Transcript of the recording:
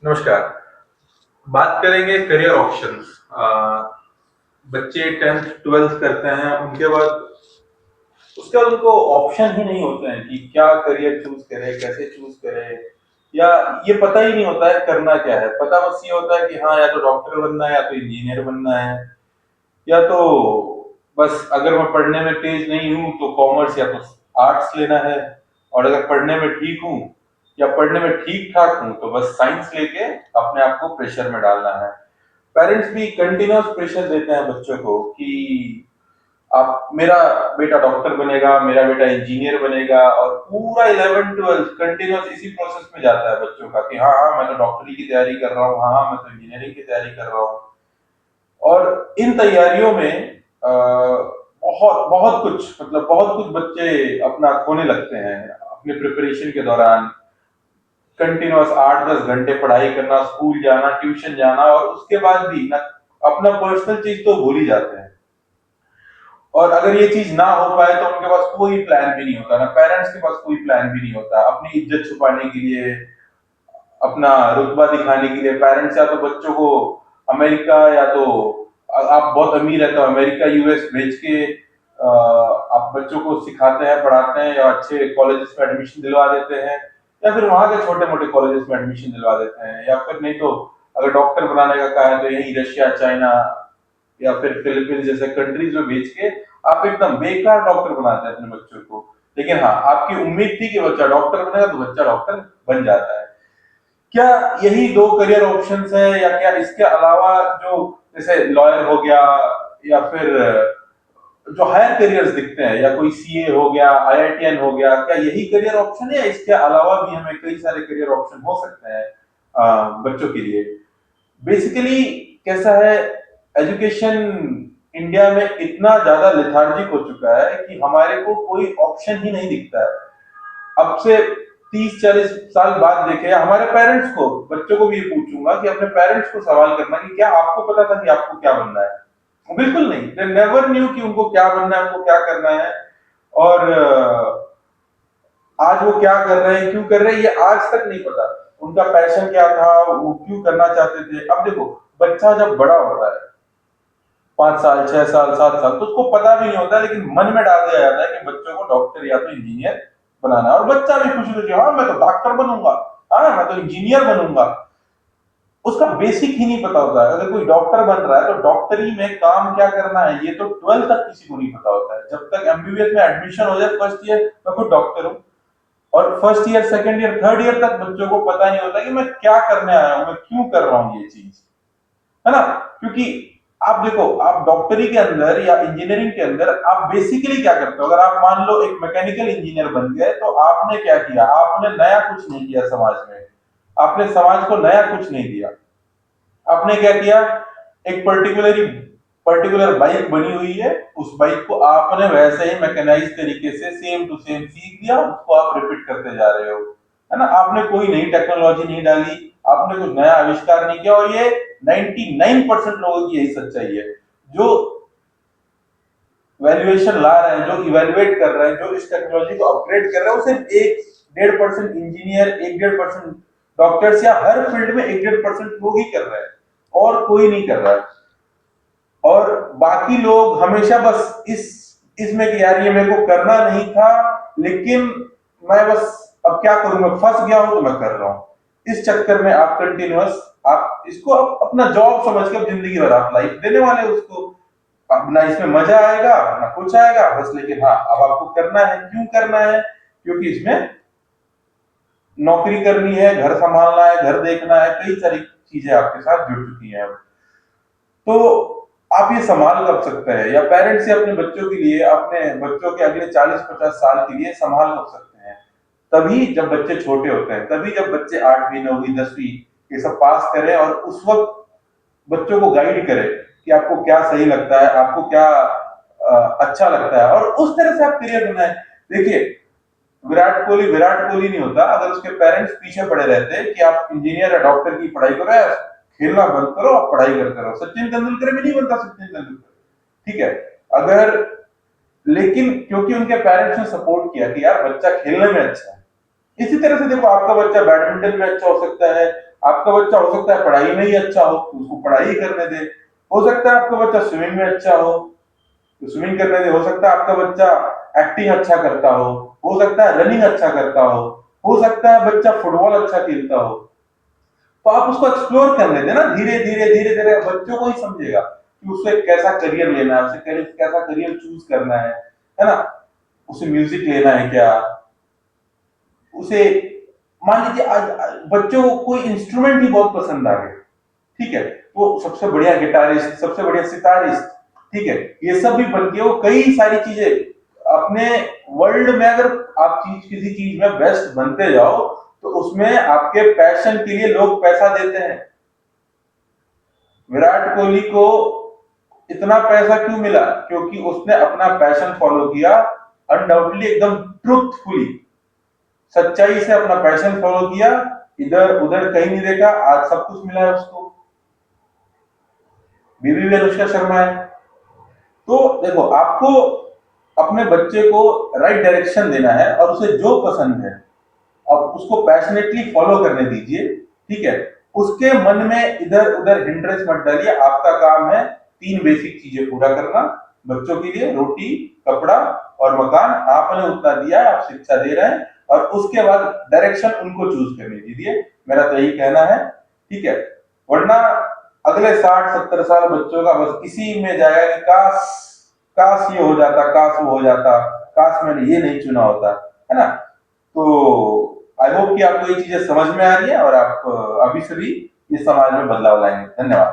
नमस्कार। बात करेंगे करियर ऑप्शंस। बच्चे 10th 12th करते हैं, उनके बाद उसके बाद उनको ऑप्शन ही नहीं होते हैं कि क्या करियर चूज करें, कैसे चूज करें, या ये पता ही नहीं होता है करना क्या है। पता बस ये होता है कि हाँ, या तो डॉक्टर बनना है, या तो इंजीनियर बनना है, या तो बस अगर मैं पढ़ने में तेज नहीं हूँ तो कॉमर्स या तो आर्ट्स लेना है, और अगर पढ़ने में ठीक हूँ या पढ़ने में ठीक ठाक हूँ तो बस साइंस लेके अपने आप को प्रेशर में डालना है। पेरेंट्स भी कंटिन्यूअस प्रेशर देते हैं बच्चों को कि आप, मेरा बेटा डॉक्टर बनेगा, मेरा बेटा इंजीनियर बनेगा, और पूरा 11th 12th कंटिन्यूअस इसी प्रोसेस में जाता है बच्चों का कि हाँ हाँ, मैं तो डॉक्टरी की तैयारी कर रहा हूँ, हाँ हाँ, मैं तो इंजीनियरिंग की तैयारी कर रहा हूँ। और इन तैयारियों में बहुत बहुत कुछ, मतलब बहुत कुछ बच्चे अपना खोने लगते हैं अपने प्रिपरेशन के दौरान। कंटिन्यूअस 8-10 घंटे पढ़ाई करना, स्कूल जाना, ट्यूशन जाना, और उसके बाद भी ना अपना पर्सनल चीज तो भूल ही जाते हैं। और अगर ये चीज ना हो पाए तो उनके पास कोई प्लान भी नहीं होता, ना पेरेंट्स के पास कोई प्लान भी नहीं होता अपनी इज्जत छुपाने के लिए, अपना रुतबा दिखाने के लिए। पेरेंट्स या तो बच्चों को अमेरिका, या तो आप बहुत अमीर है तो अमेरिका यूएस भेज के आप बच्चों को सिखाते हैं, पढ़ाते हैं, या अच्छे कॉलेजेस में एडमिशन दिलवा देते हैं, या फिर वहां के छोटे मोटे कॉलेजेस में एडमिशन दिलवा देते हैं, या फिर नहीं तो अगर डॉक्टर बनाने का कहा है तो यही रशिया, चाइना, या फिर फिलीपींस जैसे कंट्रीज में भेज के आप एकदम बेकार डॉक्टर बनाते हैं अपने बच्चों को। लेकिन हाँ, आपकी उम्मीद थी कि बच्चा डॉक्टर बनेगा तो बच्चा डॉक्टर बन जाता है। क्या यही दो करियर ऑप्शंस है, या क्या इसके अलावा जो जैसे लॉयर हो गया, या फिर जो हायर करियर्स दिखते हैं, या कोई सीए हो गया, आईआईटीएन हो गया, क्या यही करियर ऑप्शन है, या इसके अलावा भी हमें कई सारे करियर ऑप्शन हो सकते हैं बच्चों के लिए? बेसिकली कैसा है, एजुकेशन इंडिया में इतना ज्यादा लेथार्जिक हो चुका है कि हमारे को कोई ऑप्शन ही नहीं दिखता है। अब से 30-40 साल बाद देखे हमारे पेरेंट्स को, बच्चों को भी ये पूछूंगा कि अपने पेरेंट्स को सवाल करना कि क्या आपको पता था कि आपको क्या बनना है? बिल्कुल नहीं, दे नेवर न्यू कि उनको क्या बनना है, उनको क्या करना है। और आज वो क्या कर रहे हैं, क्यों कर रहे हैं, ये आज तक नहीं पता। उनका पैशन क्या था, वो क्यों करना चाहते थे। अब देखो, बच्चा जब बड़ा होता है, 5 साल, 6 साल, 7 साल, तो उसको पता भी नहीं होता, लेकिन मन में डाल दिया जाता है कि बच्चों को डॉक्टर या तो इंजीनियर बनाना है। और बच्चा भी खुशी खुशी, हाँ मैं तो डॉक्टर बनूंगा, हाँ मैं तो इंजीनियर बनूंगा। उसका बेसिक ही नहीं पता होता है। अगर कोई डॉक्टर बन रहा है तो डॉक्टरी में काम क्या करना है ये तो 12th तक किसी को नहीं पता होता है। जब तक एमबीबीएस में एडमिशन हो जाए फर्स्ट ईयर, मैं खुद डॉक्टर हूँ, और first year, second year, third year तक बच्चों को पता नहीं होता कि मैं क्या करने आया हूं, मैं क्यों कर रहा हूं ये चीज, है ना? क्योंकि आप देखो, आप डॉक्टरी के अंदर या इंजीनियरिंग के अंदर आप बेसिकली क्या करते हो? अगर आप मान लो एक मैकेनिकल इंजीनियर बन गए तो आपने क्या किया? आपने नया कुछ नहीं किया समाज में, आपने समाज को नया कुछ नहीं दिया। आपने क्या किया? एक पर्टिकुलर बाइक बनी हुई है, उस बाइक को आपने वैसे ही मैकेनाइज तरीके से सेम टू सेम सीख दिया, उसको आप रिपीट करते जा रहे हो, है ना? आपने कोई नई टेक्नोलॉजी नहीं डाली, आपने कुछ नया आविष्कार नहीं किया। और ये 99% लोगों की यही सच्चाई है। जो वैल्यूएशन ला रहे हैं, जो इवेल्युएट कर रहे हैं, जो इस टेक्नोलॉजी को अपग्रेड कर रहे हैं, वो सिर्फ 1-1.5% इंजीनियर, 1-1.5% डॉक्टर्स, या हर फील्ड में 1-1.5% लोग ही कर रहे हैं, और कोई नहीं कर रहा है। और बाकी लोग हमेशा बस इसमें कि यार ये मेरे को करना नहीं था, लेकिन मैं बस अब क्या करूं, मैं फंस गया हूं तो मैं कर रहा हूं। इस चक्कर में आप कंटिन्यूअस, आप इसको अपना जॉब समझ के जिंदगी भर आप लाइफ देने वाले उसको। अब ना इसमें मजा आएगा ना कुछ आएगा बस, लेकिन हाँ, अब आपको करना है। क्यों करना है? क्योंकि इसमें नौकरी करनी है, घर संभालना है, घर देखना है, कई सारी चीजें आपके साथ जुड़ चुकी हैं। तो आप ये संभाल कब सकते हैं, या पेरेंट्स से अपने बच्चों के लिए, अपने बच्चों के अगले 40-50 साल के लिए संभाल कब सकते हैं? तभी जब बच्चे छोटे होते हैं, तभी जब बच्चे 8वीं 9वीं 10वीं ये सब पास करें, और उस वक्त बच्चों को गाइड करें कि आपको क्या सही लगता है, आपको क्या अच्छा लगता है, और उस तरह से आप करियर बनाए। देखिए, विराट कोहली नहीं होता अगर उसके पेरेंट्स पीछे पड़े रहते कि आप इंजीनियर या डॉक्टर की पढ़ाई करो, या खेलना बंद करो, आप पढ़ाई करते रहो। सचिन तेंदुलकर भी नहीं बनता सचिन तेंदुलकर, ठीक है? अगर, लेकिन क्योंकि उनके पेरेंट्स ने सपोर्ट किया कि यार बच्चा खेलने में अच्छा है। इसी तरह से देखो, आपका बच्चा बैडमिंटन में अच्छा हो सकता है, आपका बच्चा हो सकता है पढ़ाई में ही अच्छा हो तो उसको पढ़ाई ही करने दे, हो सकता है आपका बच्चा स्विमिंग में अच्छा हो तो स्विमिंग करने दे, हो सकता है आपका बच्चा एक्टिंग अच्छा करता हो सकता है रनिंग अच्छा करता हो सकता है बच्चा फुटबॉल अच्छा खेलता हो, तो आप उसको एक्सप्लोर करने देना धीरे धीरे धीरे धीरे, बच्चों को ही समझेगा कि उसे कैसा करियर लेना है, उसे कैसा करियर चूज करना है ना, उसे म्यूजिक लेना है क्या, उसे मान लीजिए आज बच्चों को कोई इंस्ट्रूमेंट ही बहुत पसंद आ गया, ठीक है, तो सबसे बढ़िया गिटारिस्ट, सबसे बढ़िया सितारिस्ट, ठीक है, ये सब भी बन के वो कई सारी चीजें अपने वर्ल्ड में, अगर आप किसी चीज में बेस्ट बनते जाओ तो उसमें आपके पैशन के लिए लोग पैसा देते हैं। विराट कोहली को इतना पैसा क्यों मिला? क्योंकि उसने अपना पैशन फॉलो किया, अनडाउटली एकदम ट्रूथफुली, सच्चाई से अपना पैशन फॉलो किया, इधर उधर कहीं नहीं देखा, आज सब कुछ मिला है उसको। बीवी भी अनुष्का शर्मा है। तो देखो, आपको अपने बच्चे को राइट डायरेक्शन देना है और उसे जो पसंद है अब उसको पैशनेटली फॉलो करने दीजिए, ठीक है, उसके मन में इधर उधर हिंड्रेंस मत डालिए। आपका काम है 3 बेसिक चीजें पूरा करना बच्चों के लिए, रोटी, कपड़ा और मकान, आपने उतना दिया है, आप शिक्षा दे रहे हैं, और उसके बाद डायरेक्शन उनको चूज करने दीजिए, मेरा तो यही कहना है, ठीक है। वरना अगले 60-70 साल बच्चों का बस इसी में जाएगा कि काश काश ये हो जाता, काश वो हो जाता, काश मैंने ये नहीं चुना होता, है ना। तो आई होप कि आपको ये चीजें समझ में आ रही है और आप अभी से भी इस समाज में बदलाव लाएंगे। धन्यवाद।